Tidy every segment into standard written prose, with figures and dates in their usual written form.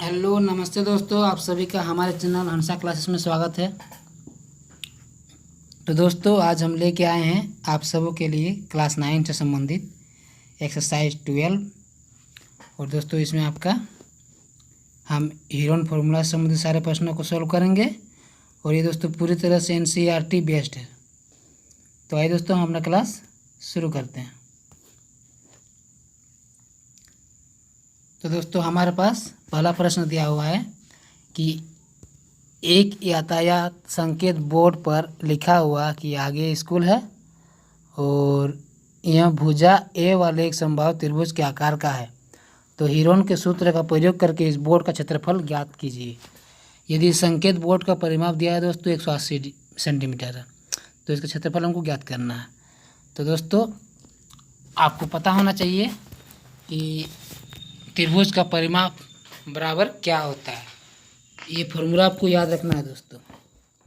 Hello नमस्ते दोस्तों, आप सभी का हमारे चैनल हंसा क्लासेस में स्वागत है। तो दोस्तों आज हम लेके आए हैं आप सबों के लिए क्लास 9 से संबंधित एक्सरसाइज 12। और दोस्तों इसमें आपका हम हीरोन फार्मूला से संबंधित सारे प्रश्नों को सॉल्व करेंगे। और ये दोस्तों पूरी तरह से NCERT बेस्ड है। तो आइए दोस्तों हम अपना क्लास शुरू करते हैं। तो दोस्तों हमारे पास पहला प्रश्न दिया हुआ है कि एक यातायात संकेत बोर्ड पर लिखा हुआ कि आगे स्कूल है और यह भुजा ए वाले एक संभावित त्रिभुज के आकार का है। तो हीरोन के सूत्र का प्रयोग करके इस बोर्ड का क्षेत्रफल ज्ञात कीजिए। यदि संकेत बोर्ड का परिमाप दिया है दोस्तों 180 सेंटीमीटर है, तो इसका क्षेत्रफल हमको ज्ञात करना है। तो दोस्तों आपको पता होना चाहिए कि त्रिभुज का परिमाप बराबर क्या होता है। ये फॉर्मूला आपको याद रखना है दोस्तों।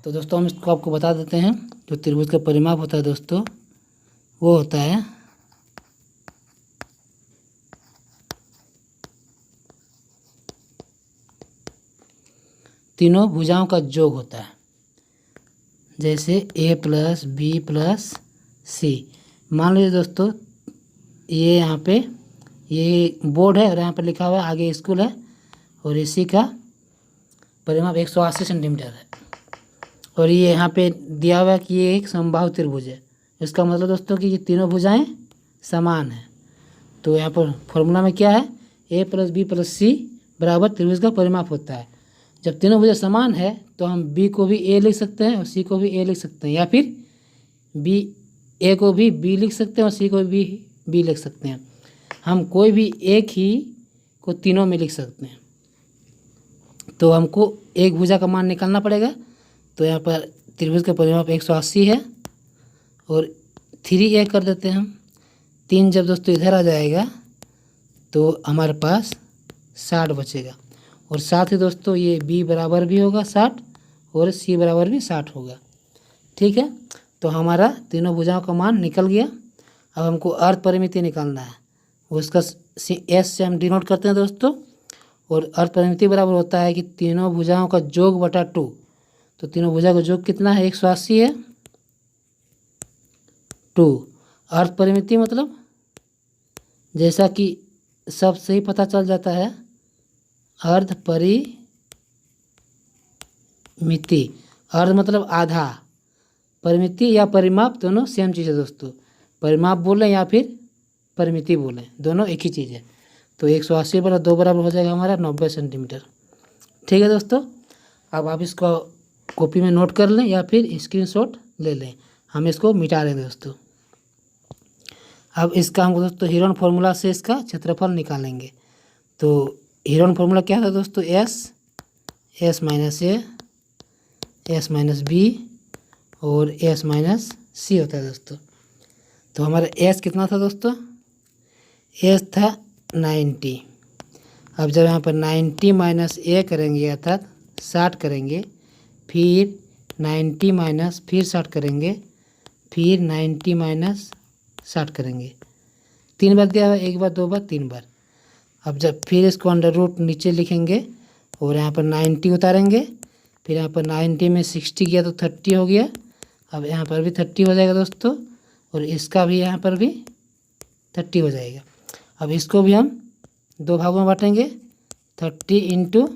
तो दोस्तों हम इसको आपको बता देते हैं। जो त्रिभुज का परिमाप होता है दोस्तों वो होता है तीनों भुजाओं का योग होता है। जैसे A + B + C। मान लीजिए दोस्तों ये यहाँ पे ये बोर्ड है और यहाँ पर लिखा हुआ है आगे स्कूल है और इसी का परिमाप 180 सेंटीमीटर है। और ये यहाँ पे दिया हुआ है कि ये एक समबाहु त्रिभुज है। इसका मतलब दोस्तों कि ये तीनों भुजाएं समान हैं। तो यहाँ पर फॉर्मूला में क्या है, A + B + C बराबर त्रिभुज का परिमाप होता है। जब तीनों भुजाएं समान है तो हम B को भी A लिख सकते हैं और C को भी A लिख सकते हैं, या फिर A को भी B लिख सकते हैं और C को भी B लिख सकते हैं। हम कोई भी एक ही को तीनों में लिख सकते हैं। तो हमको एक भुजा का मान निकालना पड़ेगा। तो यहाँ पर त्रिभुज का परिमाप 180 है और 3A कर देते हैं हम। 3 जब दोस्तों इधर आ जाएगा तो हमारे पास 60 बचेगा। और साथ ही दोस्तों ये B बराबर भी होगा 60 और C बराबर भी 60 होगा। ठीक है, तो हमारा तीनों भुजाओं का मान निकल गया। अब हमको अर्ध परिमिति निकालना है। उसका S से हम डिनोट करते हैं दोस्तों। और अर्ध परिमिति बराबर होता है कि तीनों भुजाओं का योग बटा 2। तो तीनों भुजा का योग कितना है, 180 है 2। अर्ध परिमिति मतलब जैसा कि सब से ही पता चल जाता है, अर्ध परिमिति। अर्ध मतलब आधा, परिमिति या परिमाप दोनों सेम चीज़ है दोस्तों। परिमाप बोलें या फिर परिमिति बोलें, दोनों एक ही चीज़ है। तो 180 बटा 2 बराबर हो जाएगा हमारा 90 सेंटीमीटर। ठीक है दोस्तों, अब आप इसको कॉपी में नोट कर लें या फिर स्क्रीनशॉट ले लें। हम इसको मिटा लेंगे दोस्तों। अब इसका हमको दोस्तों हीरोन फार्मूला से इसका क्षेत्रफल निकालेंगे। तो हीरोन फार्मूला क्या था दोस्तों, S - A, S - B और S - C होता है दोस्तों। तो हमारा S कितना था दोस्तों, S था 90। अब जब यहाँ पर 90 - A करेंगे अर्थात 60 करेंगे, फिर 90 - फिर 60 करेंगे, फिर 90 - 60 करेंगे। 3 बार दिया हुआ, 1 बार 2 बार 3 बार। अब जब फिर इसको अंडर रूट नीचे लिखेंगे और यहाँ पर 90 उतारेंगे, फिर यहाँ पर 90 में 60 गया तो 30 हो गया। अब यहाँ पर भी 30 हो जाएगा दोस्तों और इसका भी यहाँ पर भी 30 हो जाएगा। अब इसको भी हम 2 भागों में बांटेंगे, 30 ×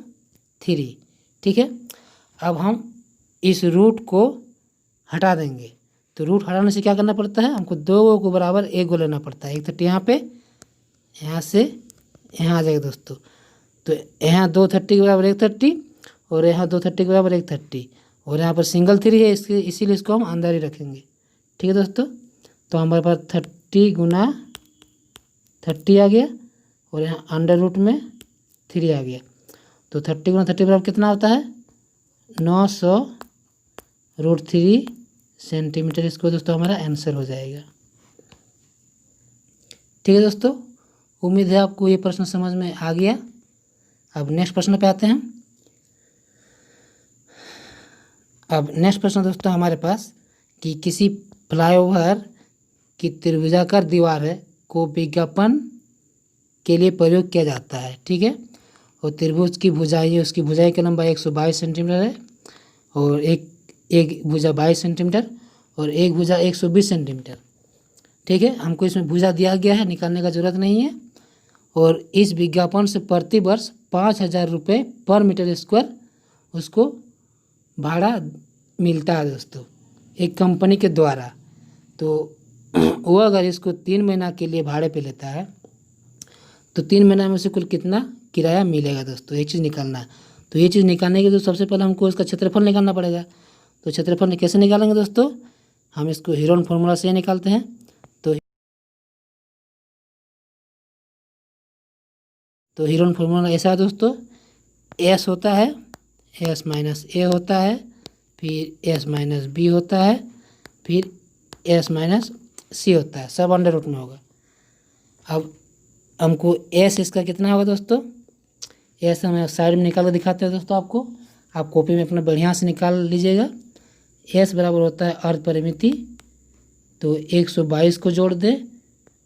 3। ठीक है, अब हम इस रूट को हटा देंगे। तो रूट हटाने से क्या करना पड़ता है, हमको 2 को बराबर 1 को लेना पड़ता है। एक 30 यहाँ पे, यहाँ से यहाँ आ जाएगा दोस्तों। तो यहाँ 2 30 के बराबर 1 30 और यहाँ 2 30 के बराबर 1 30 और यहाँ पर सिंगल 3 है, इसके इसीलिए इसको हम अंदर ही रखेंगे। ठीक है दोस्तों, तो हमारे पास 30 × 30 आ गया और यहाँ अंडर रूट में 3 आ गया। तो 30 × 30 बराबर कितना होता है, 900√3 सेंटीमीटर। इसको दोस्तों हमारा आंसर हो जाएगा। ठीक है दोस्तों, उम्मीद है आपको ये प्रश्न समझ में आ गया। अब नेक्स्ट प्रश्न पे आते हैं। अब नेक्स्ट प्रश्न दोस्तों हमारे पास कि किसी फ्लाईओवर की त्रिभुजाकार दीवार है को विज्ञापन के लिए प्रयोग किया जाता है। ठीक है, और त्रिभुज की भुजाएं है, उसकी भुजाएं की लंबाई 122 सेंटीमीटर है और एक भुजा 22 सेंटीमीटर और एक भुजा 120 सेंटीमीटर। ठीक है, हमको इसमें भुजा दिया गया है, निकालने का ज़रूरत नहीं है। और इस विज्ञापन से प्रति वर्ष 5,000 रुपये पर मीटर स्क्वायर उसको भाड़ा मिलता है दोस्तों, एक कंपनी के द्वारा। तो वो अगर इसको 3 महीना के लिए भाड़े पे लेता है तो 3 महीना में उसे कुल कितना किराया मिलेगा दोस्तों, ये चीज़ निकालना है। तो ये चीज़ निकालने के लिए सबसे पहले हमको इसका क्षेत्रफल निकालना पड़ेगा। तो क्षेत्रफल कैसे निकालेंगे दोस्तों, हम इसको हीरोन फार्मूला से निकालते हैं। तो हीरोन फार्मूला ऐसा है दोस्तों, एस होता है, एस माइनस ए होता है, फिर एस माइनस बी होता है, फिर एस माइनस सी होता है, सब अंडर रूट में होगा। अब हमको एस इसका कितना होगा दोस्तों, एस हम साइड में निकाल कर दिखाते हैं दोस्तों आपको, आप कॉपी में अपना बढ़िया से निकाल लीजिएगा। एस बराबर होता है अर्ध परिमिति, तो 122 को जोड़ दें,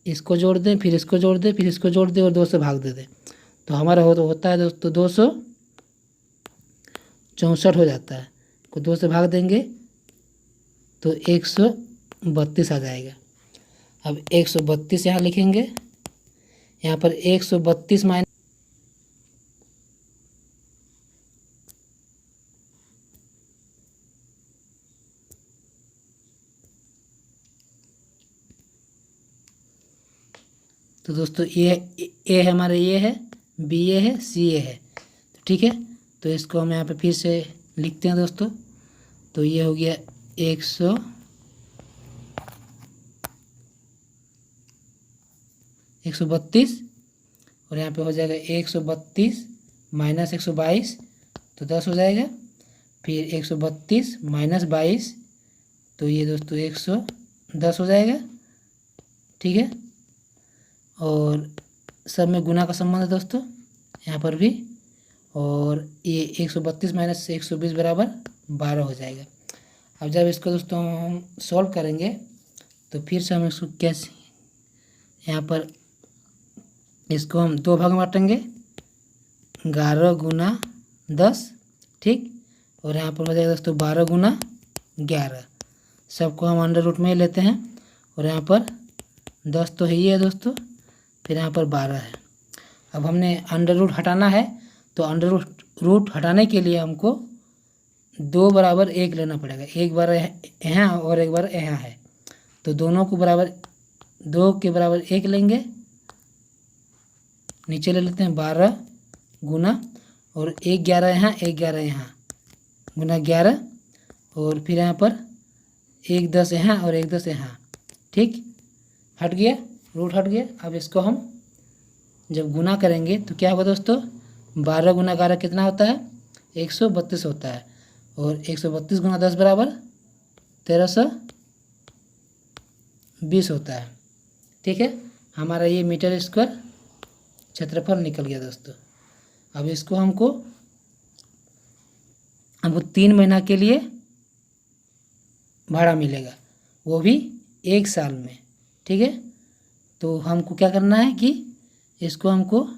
इसको जोड़ दें, फिर इसको जोड़ दें, फिर इसको जोड़ दें और 2 से भाग दे दें। तो हमारा होता है दोस्तों 264 हो जाता है, को 2 से भाग देंगे तो 132 आ जाएगा। अब 132 यहाँ लिखेंगे, यहाँ पर 132 माइनस तो दोस्तों ए है हमारे, ये है बी, ए है सी, ए है। तो ठीक है, तो इसको हम यहाँ पे फिर से लिखते हैं दोस्तों। तो ये हो गया 132 और यहाँ पे हो जाएगा 132 माइनस 122 तो 10 हो जाएगा, फिर 132 माइनस 22 तो ये दोस्तों 110 हो जाएगा। ठीक है, और सब में गुना का संबंध है दोस्तों यहाँ पर भी, और ये 132 माइनस 120 बराबर 12 हो जाएगा। अब जब इसको दोस्तों हम सॉल्व करेंगे तो फिर से हम इसको कैसे, यहाँ पर इसको हम 2 भाग में बांटेंगे, 11 गुना 10, ठीक, और यहाँ पर हो जाएगा दोस्तों 12 गुना 11, सबको हम अंडर रूट में ही लेते हैं। और यहाँ पर 10 तो ही है दोस्तों, फिर यहाँ पर 12 है। अब हमने अंडर रूट हटाना है, तो अंडर रूट हटाने के लिए हमको 2 बराबर 1 लेना पड़ेगा, एक बार यहाँ और एक बार यहाँ है, तो दोनों को बराबर 2 के बराबर 1 लेंगे, नीचे ले लेते हैं 12 गुना और 1 11 यहाँ, 1 11 यहाँ गुना 11, और फिर यहाँ पर 1 10 यहाँ और 1 10 यहाँ, ठीक, हट गया, रूट हट गया। अब इसको हम जब गुना करेंगे तो क्या होगा दोस्तों, 12 गुना 11 कितना होता है, 132 होता है, और 132 गुना 10 बराबर 1320 होता है। ठीक है, हमारा ये मीटर स्क्वायर क्षेत्रफल निकल गया दोस्तों। अब इसको हमको 3 महीना के लिए भाड़ा मिलेगा, वो भी 1 साल में। ठीक है, तो हमको क्या करना है कि इसको हमको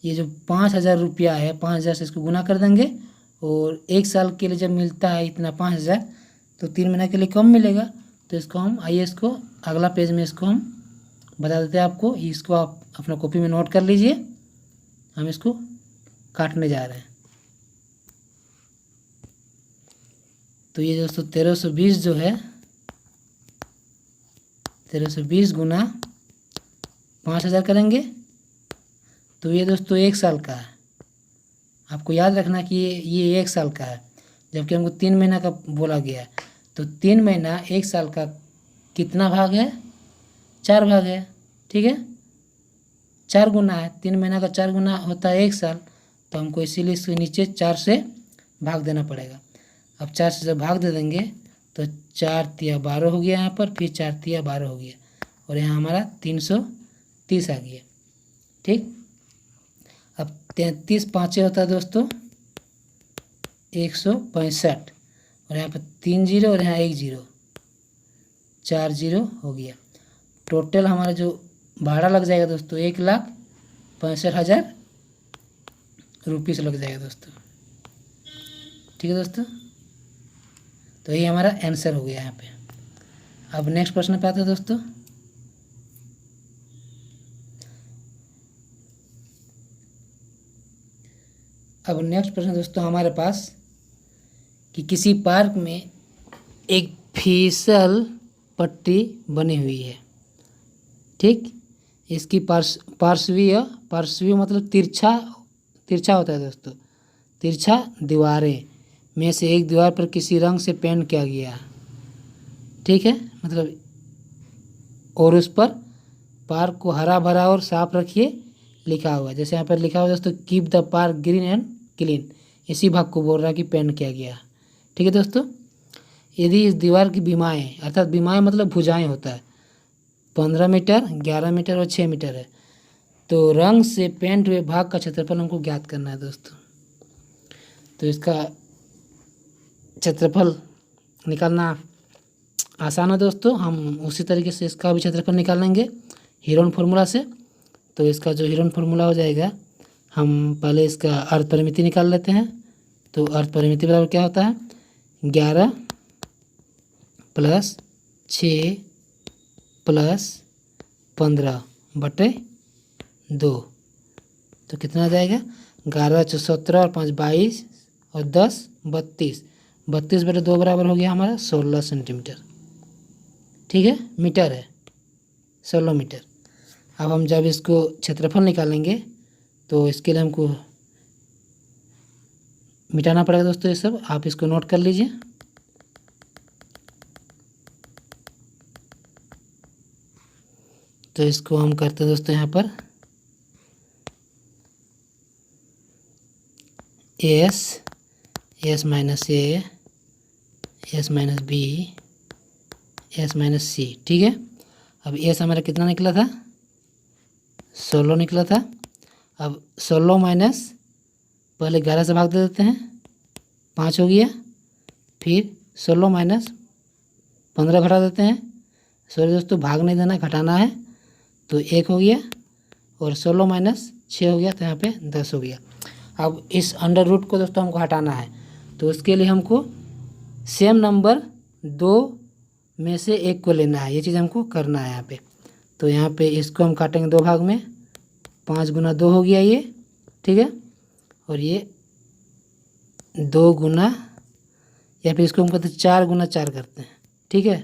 ये जो 5,000 रुपया है, 5,000 से इसको गुना कर देंगे, और 1 साल के लिए जब मिलता है इतना 5,000 तो 3 महीना के लिए कम मिलेगा। तो इसको हम आइए, इसको अगला पेज में इसको हम बता देते हैं आपको, इसको आप अपना कॉपी में नोट कर लीजिए, हम इसको काटने जा रहे हैं। तो ये दोस्तों 1320 जो है, 1320 गुना 5,000 करेंगे तो ये दोस्तों 1 साल का है। आपको याद रखना कि ये 1 साल का है, जबकि हमको 3 महीना का बोला गया है। तो 3 महीना 1 साल का कितना भाग है, 4 भाग है। ठीक है, 4 गुना है, 3 महीना का 4 गुना होता है 1 साल, तो हमको इसीलिए इसके नीचे 4 से भाग देना पड़ेगा। अब 4 से जब भाग दे देंगे तो 4 तिया 12 हो गया यहाँ पर, फिर 4 तिया 12 हो गया, और यहाँ हमारा 330 आ गया। ठीक, अब 33 पाँचे होता है दोस्तों 165, और यहाँ पर 3 जीरो और यहाँ 1 जीरो, 4 जीरो हो गया। टोटल हमारा जो भाड़ा लग जाएगा दोस्तों 1,65,000 रुपीस लग जाएगा दोस्तों। ठीक है दोस्तों, तो ये हमारा आंसर हो गया यहाँ पे। अब नेक्स्ट प्रश्न पे आते हैं दोस्तों। अब नेक्स्ट प्रश्न दोस्तों हमारे पास कि किसी पार्क में एक फिसल पट्टी बनी हुई है। ठीक, इसकी पार्श्वीय मतलब तिरछा होता है दोस्तों, तिरछा दीवारें में से एक दीवार पर किसी रंग से पेंट किया गया। ठीक है, मतलब और उस पर पार्क को हरा भरा और साफ रखिए लिखा हुआ है। जैसे यहाँ पर लिखा हुआ दोस्तों, keep the park green and clean, इसी भाग को बोल रहा है कि पेंट किया गया। ठीक है दोस्तों, यदि इस दीवार की बीमाएँ, अर्थात बीमाएँ मतलब भुजाएँ होता है, 15 मीटर, 11 मीटर और 6 मीटर है, तो रंग से पेंट हुए भाग का क्षेत्रफल हमको ज्ञात करना है दोस्तों। तो इसका क्षेत्रफल निकालना आसान है दोस्तों, हम उसी तरीके से इसका भी क्षेत्रफल निकाल लेंगे हीरोन फार्मूला से। तो इसका जो हीरोन फार्मूला हो जाएगा, हम पहले इसका अर्ध परिमिति निकाल लेते हैं। तो अर्ध परिमिति बराबर क्या होता है, 11 + 6 + 15 बटे 2, तो कितना आ जाएगा, 11 × 17 और 5 22 और 10 32, 32 बटे 2 बराबर हो गया हमारा 16 सेंटीमीटर। ठीक है, मीटर है 16 मीटर। अब हम जब इसको क्षेत्रफल निकालेंगे तो इसके लिए हमको मिटाना पड़ेगा दोस्तों ये सब, आप इसको नोट कर लीजिए। तो इसको हम करते हैं दोस्तों यहाँ पर S minus A, S minus B, S minus C। ठीक है, अब S हमारा कितना निकला था, 16 निकला था। अब 16 माइनस, पहले 11 से भाग दे देते हैं, 5 हो गया, फिर 16 माइनस 15 घटा देते हैं। सॉरी दोस्तों, भाग नहीं देना, घटाना है, तो 1 हो गया, और 16 माइनस 6 हो गया, तो यहाँ पे 10 हो गया। अब इस अंडर रूट को दोस्तों हमको हटाना है, तो उसके लिए हमको सेम नंबर 2 में से 1 को लेना है, ये चीज़ हमको करना है यहाँ पे। तो यहाँ पे इसको हम काटेंगे 2 भाग में, 5 × 2 हो गया ये। ठीक है, और ये 2 गुना, या फिर इसको हम कहते हैं 4 × 4 करते हैं। ठीक है,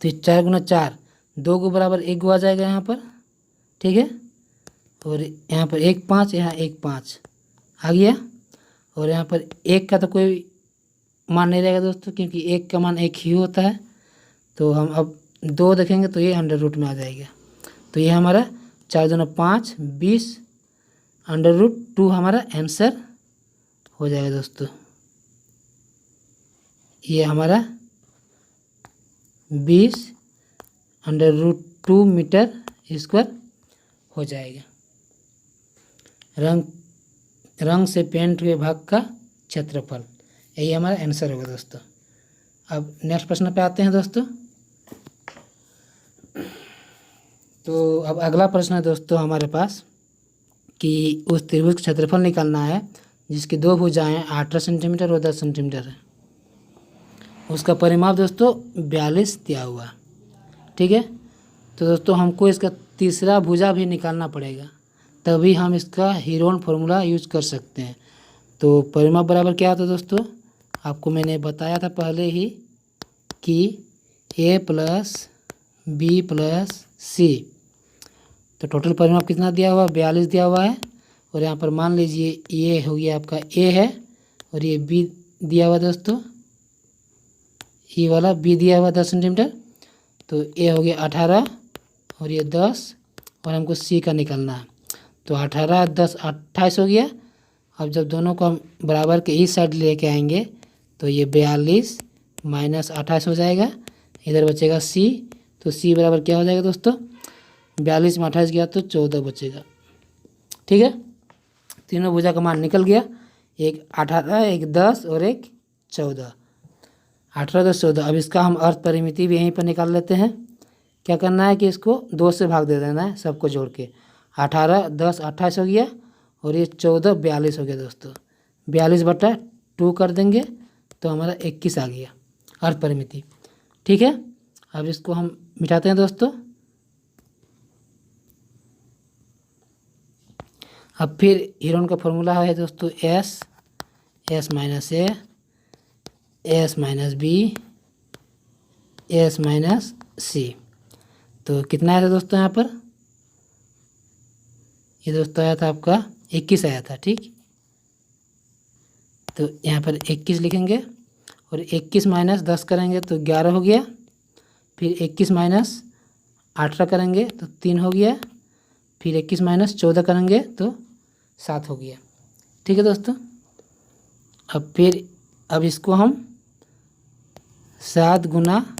तो 4 × 4, 2 को बराबर 1 आ जाएगा यहाँ पर। ठीक है, और यहाँ पर 1 5, यहाँ 1 5 आ गया, और यहाँ पर 1 का तो कोई मान नहीं रहेगा दोस्तों, क्योंकि 1 का मान 1 ही होता है। तो हम अब 2 देखेंगे तो ये अंडर रूट में आ जाएगा। तो ये हमारा 4 × 5 20 √2 हमारा आंसर हो जाएगा दोस्तों। ये हमारा 20 √2 मीटर स्क्वायर हो जाएगा। रंग से पेंट हुए भाग का क्षेत्रफल, यही हमारा आंसर होगा दोस्तों। अब नेक्स्ट प्रश्न पे आते हैं दोस्तों। तो अब अगला प्रश्न है दोस्तों हमारे पास कि उस त्रिभुज का क्षेत्रफल निकालना है जिसकी 2 भुजाएं 18 सेंटीमीटर और 10 सेंटीमीटर है। उसका परिमाप दोस्तों 42 दिया हुआ। ठीक है, तो दोस्तों हमको इसका तीसरा भुजा भी निकालना पड़ेगा, तभी हम इसका हीरोन फार्मूला यूज कर सकते हैं। तो परिमाप बराबर क्या होता है दोस्तों, आपको मैंने बताया था पहले ही कि A + B + C। तो टोटल परिमाप कितना दिया हुआ है, 42 दिया हुआ है। और यहाँ पर मान लीजिए ये हो गया आपका A है, और ये B दिया हुआ दोस्तों, ये वाला B दिया हुआ 10 सेंटीमीटर। तो A हो गया 18 और ये 10, और हमको C का निकालना है। तो 18 10 28 हो गया। अब जब दोनों को हम बराबर के इस साइड लेके आएंगे तो ये 42 - 28 हो जाएगा, इधर बचेगा C। तो C बराबर क्या हो जाएगा दोस्तों, 42 में 28 गया तो 14 बचेगा। ठीक है, तीनों भुजा का मान निकल गया, एक 18, एक 10 और एक 14। 18 10 14। अब इसका हम अर्थ परिमिति भी यहीं पर निकाल लेते हैं। क्या करना है कि इसको 2 से भाग दे देना है सबको जोड़ के। 18 10 28 हो गया, और ये 14 42 हो गया दोस्तों। 42/2 कर देंगे तो हमारा 21 आ गया अर्ध परिमिति। ठीक है, अब इसको हम मिटाते हैं दोस्तों। अब फिर हीरोन का फॉर्मूला है दोस्तों S minus A, S minus B, S minus C. तो कितना आया था दोस्तों यहाँ पर? ये दोस्तों आया था आपका 21 आया था। ठीक, तो यहाँ पर 21 लिखेंगे और 21 माइनस 10 करेंगे तो 11 हो गया। फिर 21 माइनस 18 करेंगे तो 3 हो गया। फिर 21 माइनस 14 करेंगे तो 7 हो गया। ठीक है दोस्तों, अब इसको हम 7 गुना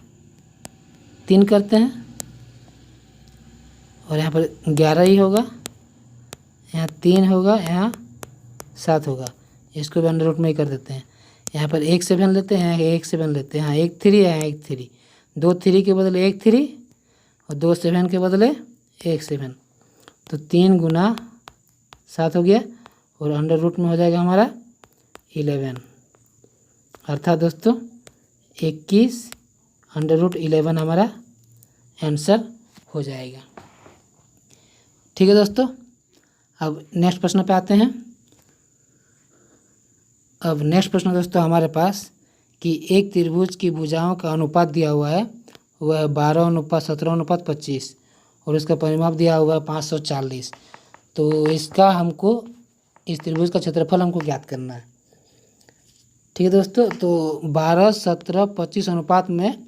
3 करते हैं और यहाँ पर 11 ही होगा, यहाँ 3 होगा, यहाँ 7 होगा। इसको भी अंडर रूट में ही कर देते हैं। यहाँ पर 1 7 लेते हैं, यहाँ 1 7 लेते हैं, यहाँ 1 3 है, यहाँ 1 3, 2 3 के बदले 1 3 और 2 7 के बदले 1 7, तो 3 गुना 7 हो गया और अंडर रूट में हो जाएगा हमारा 11। अर्थात दोस्तों 21 अंडर रूट 11 हमारा आंसर हो जाएगा। ठीक है दोस्तों, अब नेक्स्ट प्रश्न पे आते हैं। अब नेक्स्ट प्रश्न दोस्तों हमारे पास कि एक त्रिभुज की भुजाओं का अनुपात दिया हुआ है, वह 12:17:25 और इसका परिमाप दिया हुआ है 540। तो इसका हमको इस त्रिभुज का क्षेत्रफल हमको ज्ञात करना है। ठीक है दोस्तों, तो 12:17:25 अनुपात में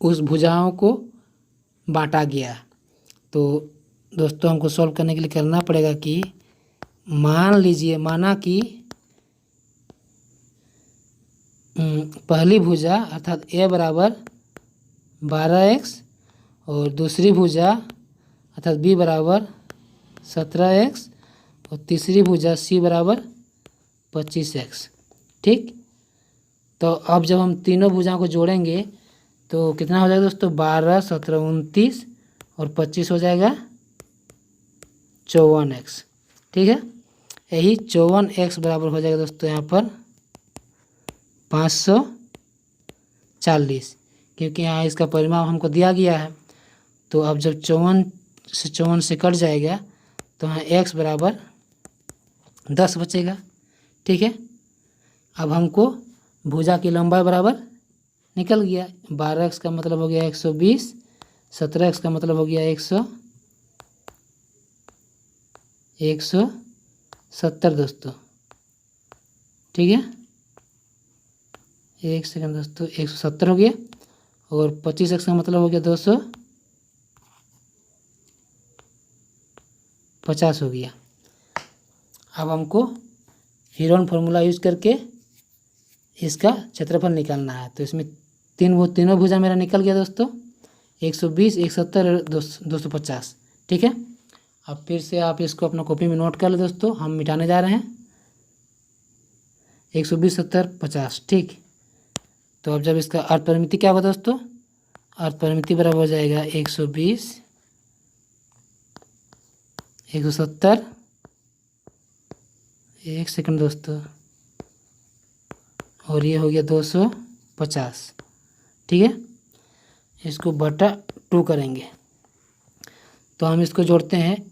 उस भुजाओं को बांटा गया। तो दोस्तों हमको सॉल्व करने के लिए करना पड़ेगा कि माना कि पहली भुजा अर्थात ए बराबर 12x और दूसरी भुजा अर्थात बी बराबर 17x और तीसरी भुजा सी बराबर 25x। ठीक, तो अब जब हम तीनों भुजाओं को जोड़ेंगे तो कितना हो जाएगा दोस्तों? 12 17 29 और 25 हो जाएगा 54x। ठीक है, यही 54x बराबर हो जाएगा दोस्तों यहाँ पर 540, क्योंकि यहाँ इसका परिमाप हमको दिया गया है। तो अब जब 54 से कट जाएगा तो यहाँ x बराबर 10 बचेगा। ठीक है, अब हमको भुजा की लंबाई बराबर निकल गया। 12x का मतलब हो गया 120, 17x का मतलब हो गया 170 दोस्तों। ठीक है, एक सेकंड दोस्तों, 170 हो गया और 25x का मतलब हो गया 250 हो गया। अब हमको हीरोन फार्मूला यूज करके इसका क्षेत्रफल निकालना है। तो इसमें तीनों भुजा मेरा निकल गया दोस्तों, 120, 170 और 250। ठीक है, अब फिर से आप इसको अपना कॉपी में नोट कर लो दोस्तों, हम मिटाने जा रहे हैं 120, 70, 50। ठीक, तो अब जब इसका अर्ध परिमिति क्या होगा दोस्तों? अर्ध परिमिति बराबर हो जाएगा 120, 170, एक सेकंड दोस्तों, और ये हो गया 250। ठीक है, इसको बटा 2 करेंगे तो हम इसको जोड़ते हैं,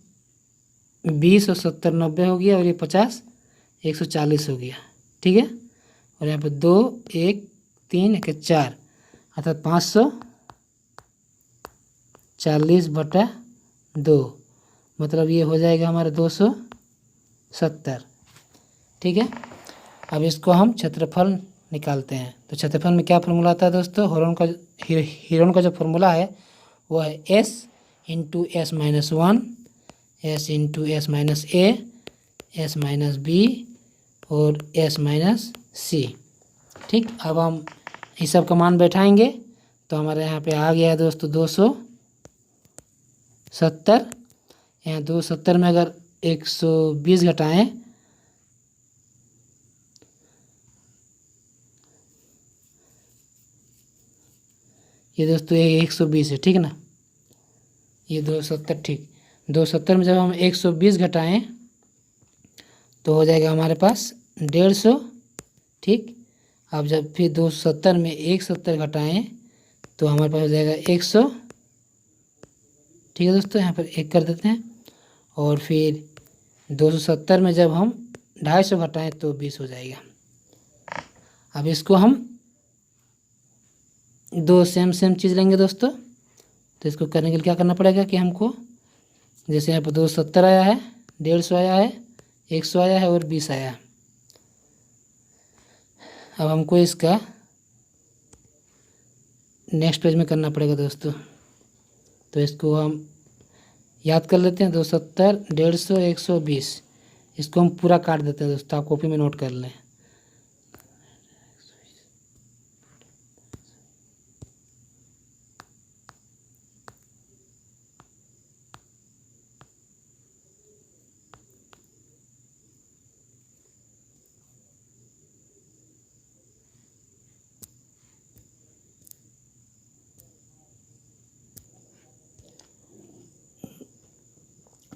20 और 70 90 हो गया और ये 50 140 हो गया। ठीक है, और यहाँ पे 2 1 3 1 4 अर्थात 540/2, मतलब ये हो जाएगा हमारा 270। ठीक है, अब इसको हम क्षेत्रफल निकालते हैं। तो क्षेत्रफल में क्या फॉर्मूला आता है दोस्तों? हीरोन का जो फॉर्मूला है वो है s into s minus 1, s into s minus a, s minus b और s माइनस c। ठीक, अब हम इस सब का मान बैठाएंगे तो हमारे यहाँ पे आ गया है दोस्तों 270। यहाँ 270 में अगर 120 घटाएं ये दोस्तों ये 120 है। ठीक है ना, ये 270। ठीक, 270 में जब हम 120 घटाएं तो हो जाएगा हमारे पास 150। ठीक, अब जब फिर 270 में 170 घटाएँ तो हमारे पास हो जाएगा 100। ठीक है दोस्तों, यहाँ पर 1 कर देते हैं। और फिर 270 में जब हम 250 घटाएँ तो 20 हो जाएगा। अब इसको हम दो सेम चीज़ लेंगे दोस्तों। तो इसको करने के लिए क्या करना पड़ेगा कि हमको, जैसे यहाँ पर 270 आया है, 150 आया है, 100 आया है और 20 आया है। अब हमको इसका नेक्स्ट पेज में करना पड़ेगा दोस्तों। तो इसको हम याद कर लेते हैं, 270, 150, 120, इसको हम पूरा काट देते हैं दोस्तों। आप कॉपी में नोट कर लें।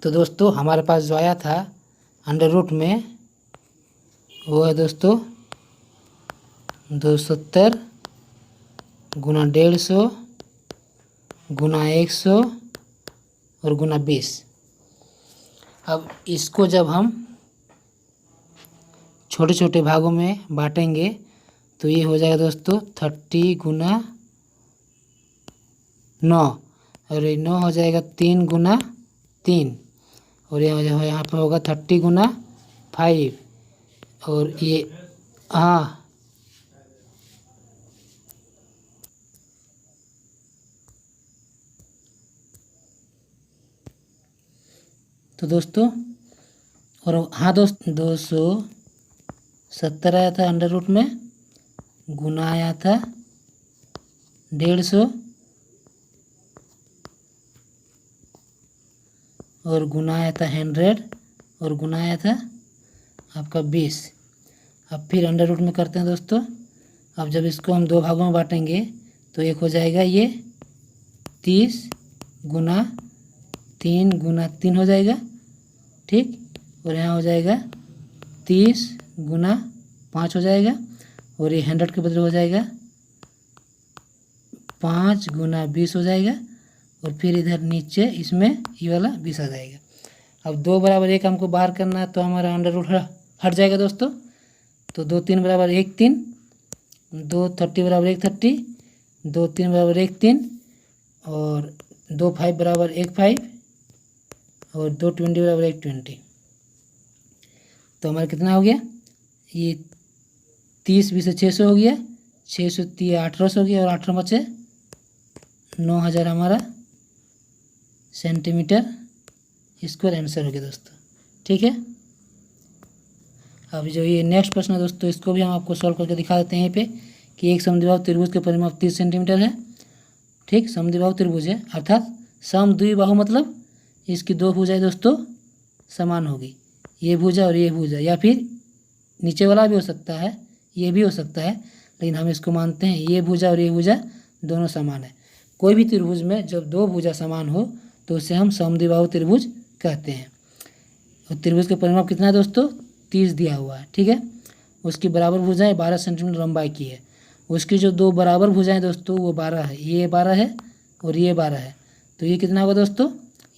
तो दोस्तों हमारे पास जो आया था अंडर रूट में, वो है दोस्तों 270 गुना 150 गुना 100 और गुना 20। अब इसको जब हम छोटे छोटे भागों में बांटेंगे तो ये हो जाएगा दोस्तों 30 गुना 9, और ये 9 हो जाएगा 3 गुना 3, और यहाँ पर होगा 30 गुना 5, और ये हाँ तो दोस्तों, और हाँ दोस्त 270 आया था अंडर रूट में, गुना आया था 150 और गुना आया था 100 और गुना आया था आपका 20। अब फिर अंडर रूट में करते हैं दोस्तों। अब जब इसको हम दो भागों में बांटेंगे तो एक हो जाएगा ये 30 गुना 3 गुना 3 हो जाएगा। ठीक, और यहाँ हो जाएगा 30 गुना 5 हो जाएगा, और ये 100 के बदले हो जाएगा 5 गुना 20 हो जाएगा, और फिर इधर नीचे इसमें ये वाला 20 आ जाएगा। अब 2 बराबर 1 हमको बाहर करना है तो हमारा अंडर रूट हट जाएगा दोस्तों। तो 2 3 बराबर 1 3, 2 30 बराबर 1 30, 2 3 बराबर 1 3, और 2 5 बराबर 1 5, और 2 20 बराबर 1 20। तो हमारा कितना हो गया, ये 30 20 से 600 हो गया, 600 30 1800 हो गया, और 18 बचे 9000 हमारा सेंटीमीटर स्क्वायर आंसर हो गया दोस्तों। ठीक है, अब जो ये नेक्स्ट प्रश्न है दोस्तों, इसको भी हम आपको सॉल्व करके दिखा देते हैं यहीं पे कि एक समद्विबाहु त्रिभुज के परिमाप 30 सेंटीमीटर है। ठीक, समद्विबाहु त्रिभुज है, अर्थात समद्विबाहु मतलब इसकी दो भुजाएं दोस्तों समान होगी, ये भुजा और ये भुजा, या फिर नीचे वाला भी हो सकता है, ये भी हो सकता है, लेकिन हम इसको मानते हैं ये भुजा और ये भुजा दोनों समान है। कोई भी त्रिभुज में जब दो भुजा समान हो तो उसे हम समद्विबाहु त्रिभुज कहते हैं। और त्रिभुज का परिमाप कितना है दोस्तों, 30 दिया हुआ है। ठीक है, उसकी बराबर भुजाएं 12 सेंटीमीटर लंबाई की है। उसकी जो दो बराबर भुजाएं दोस्तों वो 12 है, ये 12 है और ये 12 है। तो ये कितना होगा दोस्तों,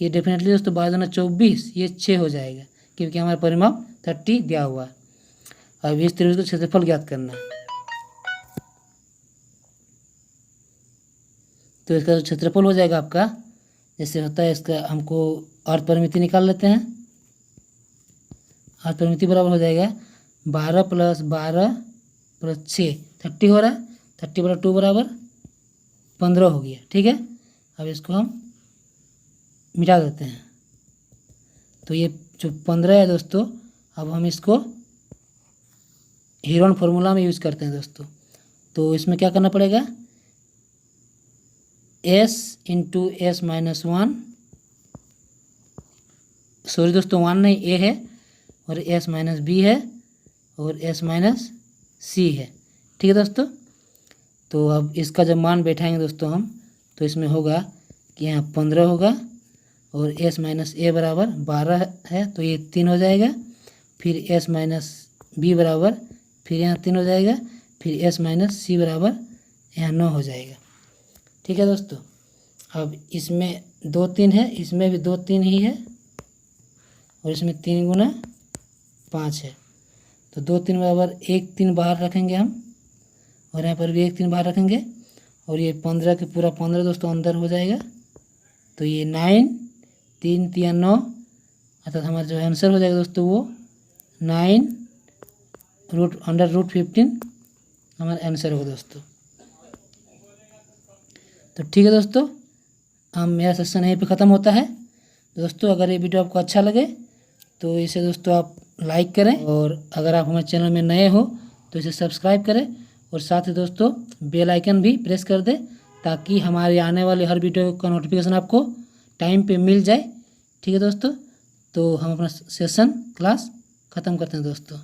ये डेफिनेटली दोस्तों 12 दूना 24, ये 6 हो जाएगा, क्योंकि हमारा परिमाप 30 दिया हुआ है। अब इस त्रिभुज का क्षेत्रफल ज्ञात करना है। तो इसका जो क्षेत्रफल हो जाएगा आपका, जैसे होता है इसका, हमको अर्ध परिमिति निकाल लेते हैं। अर्ध परिमिति बराबर हो जाएगा 12 + 12 + 6, 30 हो रहा है, 30 बटा 2 बराबर 15 हो गया। ठीक है, अब इसको हम मिटा देते हैं। तो ये जो 15 है दोस्तों, अब हम इसको हीरोन फार्मूला में यूज़ करते हैं दोस्तों। तो इसमें क्या करना पड़ेगा, s × s - 1, सॉरी दोस्तों 1 नहीं, a है, और s - b है, और s - c है। ठीक है दोस्तों, तो अब इसका जब मान बैठाएंगे दोस्तों हम, तो इसमें होगा कि यहाँ 15 होगा, और s - a बराबर 12 है, तो ये 3 हो जाएगा, फिर एस माइनस बी बराबर, फिर यहाँ 3 हो जाएगा, फिर एस माइनस सी बराबर यहाँ 9 हो जाएगा। ठीक है दोस्तों। अब इसमें 2 3 है, इसमें भी 2 3 ही है, और इसमें 3 गुना 5 है, तो 2 3 बराबर 1 3 बाहर रखेंगे हम, और यहाँ पर भी 1 3 बाहर रखेंगे, और ये 15 के पूरा 15 दोस्तों अंदर हो जाएगा, तो ये 9 3 3 9, अर्थात हमारा जो आंसर हो जाएगा दोस्तों वो 9 √15 हमारा आंसर होगा दोस्तों। तो ठीक है दोस्तों, हम मेरा सेशन यहीं पे ख़त्म होता है। दोस्तों अगर ये वीडियो आपको अच्छा लगे तो इसे दोस्तों आप लाइक करें, और अगर आप हमारे चैनल में नए हो तो इसे सब्सक्राइब करें, और साथ ही दोस्तों बेल आइकन भी प्रेस कर दें, ताकि हमारे आने वाले हर वीडियो का नोटिफिकेशन आपको टाइम पे मिल जाए। ठीक है दोस्तों, तो हम अपना सेशन क्लास ख़त्म करते हैं दोस्तों।